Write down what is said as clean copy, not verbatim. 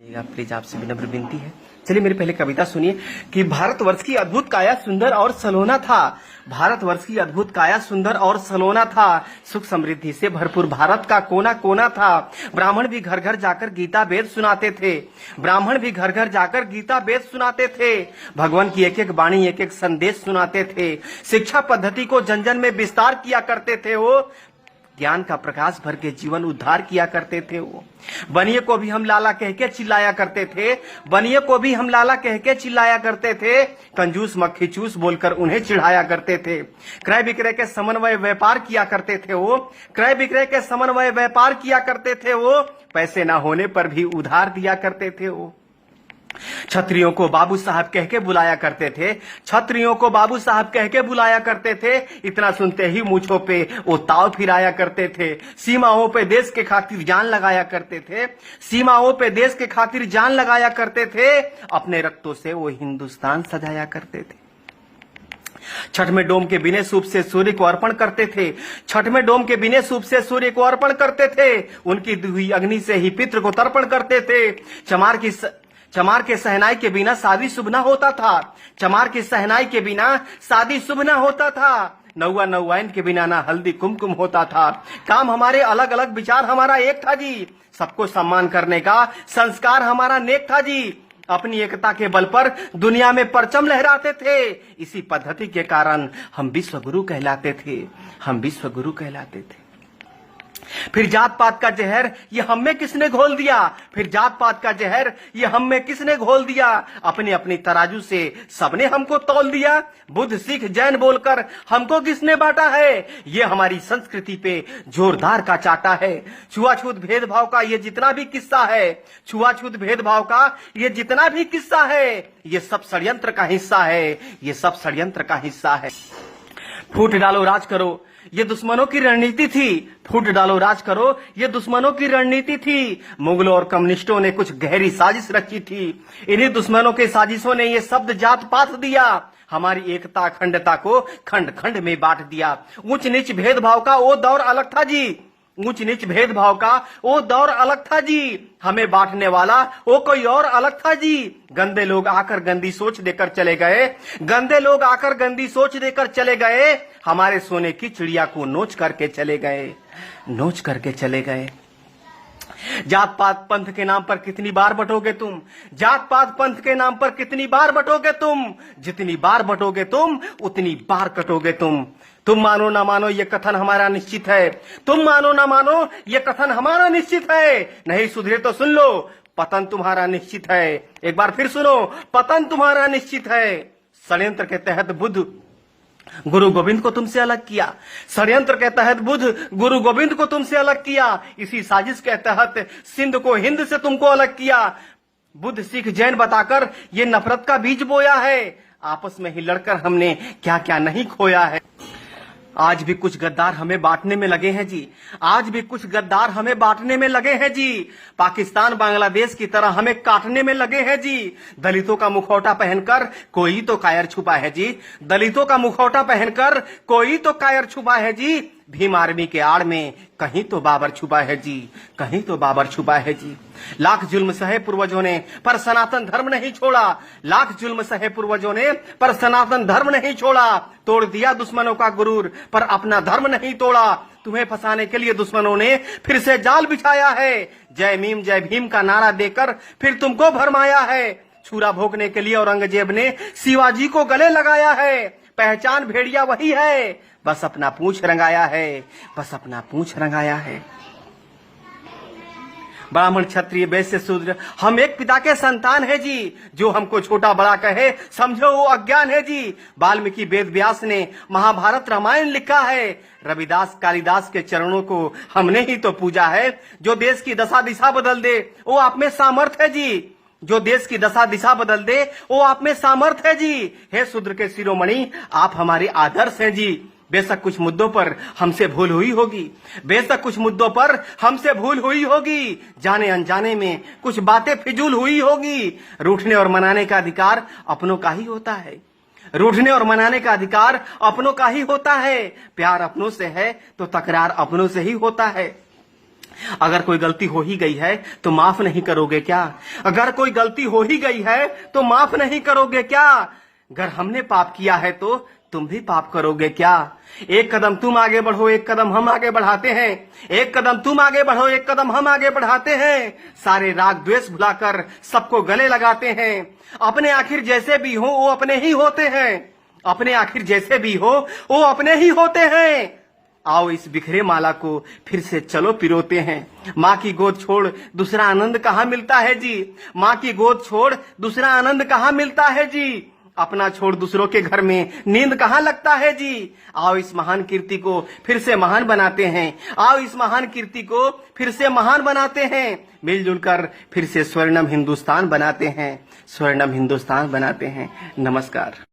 Please आपसे विनम्र विनती है। चलिए मेरी पहले कविता सुनिए कि भारतवर्ष की अद्भुत काया सुंदर और सलोना था। भारतवर्ष की अद्भुत काया सुंदर और सलोना था। सुख समृद्धि से भरपूर भारत का कोना कोना था। ब्राह्मण भी घर घर जाकर गीता वेद सुनाते थे। ब्राह्मण भी घर घर जाकर गीता वेद सुनाते थे। भगवान की एक एक वाणी एक एक संदेश सुनाते थे। शिक्षा पद्धति को जन जन में विस्तार किया करते थे। वो ज्ञान का प्रकाश भर के जीवन उद्धार किया करते थे। वो बनिए को भी हम लाला कह के चिल्लाया करते थे। बनिए को भी हम लाला कह के चिल्लाया करते थे। कंजूस मक्खी चूस बोलकर उन्हें चिढ़ाया करते थे। क्रय विक्रय के समन्वय व्यापार किया करते थे। वो क्रय विक्रय के समन्वय व्यापार किया करते थे। वो पैसे ना होने पर भी उधार दिया करते थे। वो छत्रियों को बाबू साहब कह के बुलाया करते थे। छत्रियों को बाबू साहब कह के बुलाया करते थे। इतना सुनते ही मूंछों पे वो ताव फिराया करते थे। सीमाओं पे देश के खातिर जान लगाया करते थे। सीमाओं पे देश के खातिर जान लगाया करते थे। अपने रक्तों से वो हिंदुस्तान सजाया करते थे। छठ में डोम के बिने सूप से सूर्य को अर्पण करते थे। छठ में डोम के बिने सूप से सूर्य को अर्पण करते थे। उनकी दुही अग्नि से ही पितृ को तर्पण करते थे। चमार के सहनाई के बिना शादी शुभ ना होता था। चमार की सहनाई के बिना शादी शुभ ना होता था। नौवा नौवाइन के बिना ना हल्दी कुमकुम होता था। काम हमारे अलग अलग, विचार हमारा एक था जी। सबको सम्मान करने का संस्कार हमारा नेक था जी। अपनी एकता के बल पर दुनिया में परचम लहराते थे। इसी पद्धति के कारण हम विश्व गुरु कहलाते थे। हम विश्व गुरु कहलाते थे। फिर जात पात का जहर ये हम में किसने घोल दिया। फिर जात पात का जहर ये हम में किसने घोल दिया। अपनी अपनी तराजू से सबने हमको तौल दिया। बुद्ध सिख जैन बोलकर हमको किसने बांटा है। ये हमारी संस्कृति पे जोरदार का चाटा है। छुआछूत भेदभाव का ये जितना भी किस्सा है। छुआछूत भेदभाव का ये जितना भी किस्सा है। ये सब षड्यंत्र का हिस्सा है। ये सब षड्यंत्र का हिस्सा है। फूट डालो राज करो ये दुश्मनों की रणनीति थी। फूट डालो राज करो ये दुश्मनों की रणनीति थी। मुगलों और कम्युनिस्टों ने कुछ गहरी साजिश रखी थी। इन्हीं दुश्मनों के साजिशों ने ये शब्द जात पात दिया। हमारी एकता अखंडता को खंड खंड में बांट दिया। ऊंच नीच भेदभाव का वो दौर अलग था जी। ऊंच नीच भेदभाव का वो दौर अलग था जी। हमें बांटने वाला वो कोई और अलग था जी। गंदे लोग आकर गंदी सोच देकर चले गए। गंदे लोग आकर गंदी सोच देकर चले गए। हमारे सोने की चिड़िया को नोच करके चले गए। नोच करके चले गए। जात पात पंथ के नाम पर कितनी बार बटोगे तुम। जात पात पंथ के नाम पर कितनी बार बटोगे तुम। जितनी बार बटोगे तुम उतनी बार कटोगे तुम। तुम मानो ना मानो ये कथन हमारा निश्चित है। तुम मानो ना मानो ये कथन हमारा निश्चित है। नहीं सुधरे तो सुन लो पतन तुम्हारा निश्चित है। एक बार फिर सुनो पतन तुम्हारा निश्चित है। षड्यंत्र के तहत बुद्ध गुरु गोविंद को तुमसे अलग किया। षड्यंत्र के तहत बुद्ध गुरु गोविंद को तुमसे अलग किया। इसी साजिश के तहत सिंध को हिंद से तुमको अलग किया। बुद्ध सिख जैन बताकर ये नफरत का बीज बोया है। आपस में ही लड़कर हमने क्या क्या नहीं खोया है। आज भी कुछ गद्दार हमें बांटने में लगे हैं जी। आज भी कुछ गद्दार हमें बांटने में लगे हैं जी। पाकिस्तान बांग्लादेश की तरह हमें काटने में लगे हैं जी। दलितों का मुखौटा पहनकर कोई तो कायर छुपा है जी। दलितों का मुखौटा पहनकर कोई तो कायर छुपा है जी। भीम आर्मी के आड़ में कहीं तो बाबर छुपा है जी। कहीं तो बाबर छुपा है जी। लाख जुल्म सहे पूर्वजों ने पर सनातन धर्म नहीं छोड़ा। लाख जुल्म सहे पूर्वजों ने पर सनातन धर्म नहीं छोड़ा। तोड़ दिया दुश्मनों का गुरूर पर अपना धर्म नहीं तोड़ा। तुम्हें फंसाने के लिए दुश्मनों ने फिर से जाल बिछाया है। जय भीम का नारा देकर फिर तुमको भरमाया है। छुरा भोगने के लिए औरंगजेब ने शिवाजी को गले लगाया है। पहचान भेड़िया वही है बस अपना पूंछ रंगाया है। बस अपना पूंछ रंगाया है। ब्राह्मण क्षत्रिय वैश्य शूद्र हम एक पिता के संतान है जी। जो हमको छोटा बड़ा कहे समझो वो अज्ञान है जी। वाल्मीकि वेद व्यास ने महाभारत रामायण लिखा है। रविदास कालिदास के चरणों को हमने ही तो पूजा है। जो देश की दशा दिशा बदल दे वो आप में सामर्थ है जी। जो देश की दशा दिशा बदल दे वो आप में सामर्थ है जी। हे शूद्र के शिरोमणि आप हमारे आदर्श हैं जी। बेशक कुछ मुद्दों पर हमसे भूल हुई होगी। बेशक कुछ मुद्दों पर हमसे भूल हुई होगी। जाने अनजाने में कुछ बातें फिजूल हुई होगी। रूठने और मनाने का अधिकार अपनों का ही होता है। रूठने और मनाने का अधिकार अपनों का ही होता है। प्यार अपनों से है तो तकरार अपनों से ही होता है। अगर कोई गलती हो ही गई है तो माफ नहीं करोगे क्या? अगर कोई गलती हो ही गई है तो माफ नहीं करोगे क्या? अगर हमने पाप किया है तो तुम भी पाप करोगे क्या? एक कदम तुम आगे बढ़ो, एक कदम हम आगे बढ़ाते हैं। एक कदम तुम आगे बढ़ो, एक कदम हम आगे बढ़ाते हैं। सारे राग द्वेष भुलाकर सबको गले लगाते हैं। अपने आखिर जैसे भी हो वो अपने ही होते हैं। अपने आखिर जैसे भी हो वो अपने ही होते हैं। आओ इस बिखरे माला को फिर से चलो पिरोते हैं। माँ की गोद छोड़ दूसरा आनंद कहाँ मिलता है जी? माँ की गोद छोड़ दूसरा आनंद कहाँ मिलता है जी? अपना छोड़ दूसरों के घर में नींद कहाँ लगता है जी? आओ इस महान कीर्ति को फिर से महान बनाते हैं। आओ इस महान कीर्ति को फिर से महान बनाते हैं। मिलजुल कर फिर से स्वर्णम हिंदुस्तान बनाते हैं। स्वर्णम हिंदुस्तान बनाते हैं। नमस्कार।